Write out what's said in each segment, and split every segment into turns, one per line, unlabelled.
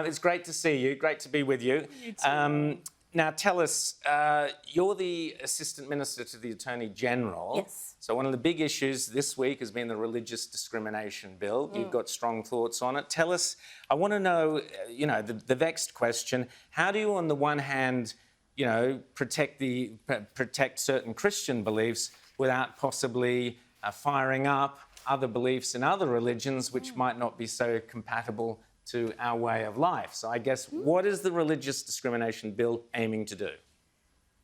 It's great to see you. Great to be with you.
You too.
Now, tell us, you're the Assistant Minister to the Attorney-General.
Yes.
So one of the big issues this week has been the religious discrimination bill. You've got strong thoughts on it. Tell us, I want to know, the vexed question, how do you, on the one hand, protect certain Christian beliefs without possibly firing up other beliefs in other religions which might not be so compatible to our way of life? So I guess, what is the religious discrimination bill aiming to do?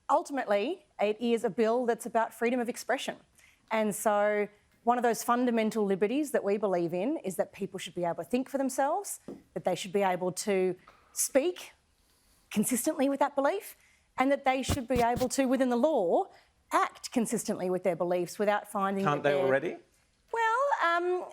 Ultimately, it is a bill that's about freedom of expression. And so one of those fundamental liberties that we believe in is that people should be able to think for themselves, that they should be able to speak consistently with that belief, and that they should be able to, within the law, act consistently with their beliefs without finding
Can't they already?
Well,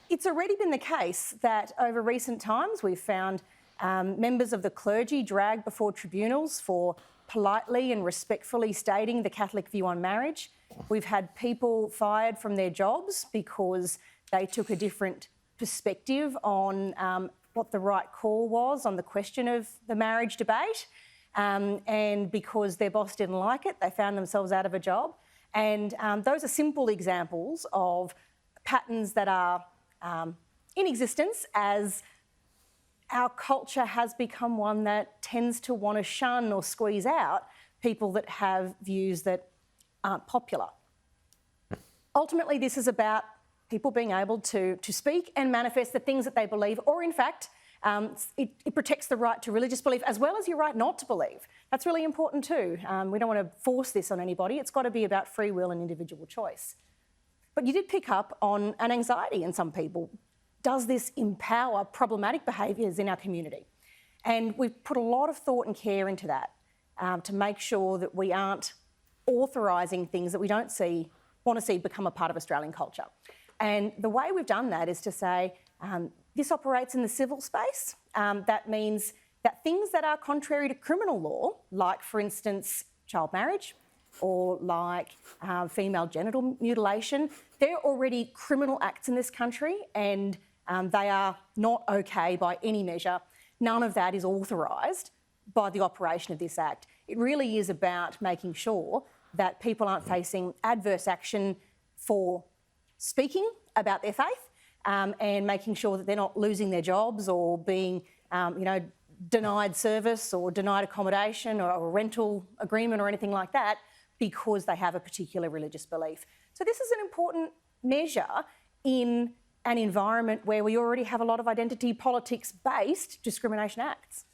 it's already been the case that over recent times we've found members of the clergy dragged before tribunals for politely and respectfully stating the Catholic view on marriage. We've had people fired from their jobs because they took a different perspective on what the right call was on the question of the marriage debate. And because their boss didn't like it, they found themselves out of a job. And those are simple examples of patterns that are in existence as our culture has become one that tends to want to shun or squeeze out people that have views that aren't popular. Ultimately, this is about people being able to speak and manifest the things that they believe, or in fact, it protects the right to religious belief as well as your right not to believe. That's really important too. We don't want to force this on anybody. It's got to be about free will and individual choice. But you did pick up on an anxiety in some people. Does this empower problematic behaviours in our community? And we've put a lot of thought and care into that to make sure that we aren't authorising things that we don't want to see become a part of Australian culture. And the way we've done that is to say, this operates in the civil space. That means that things that are contrary to criminal law, like, for instance, child marriage or like female genital mutilation, they're already criminal acts in this country and they are not okay by any measure. None of that is authorised by the operation of this Act. It really is about making sure that people aren't facing adverse action for speaking about their faith, and making sure that they're not losing their jobs or being, denied service or denied accommodation or a rental agreement or anything like that because they have a particular religious belief. So this is an important measure in an environment where we already have a lot of identity politics-based discrimination acts.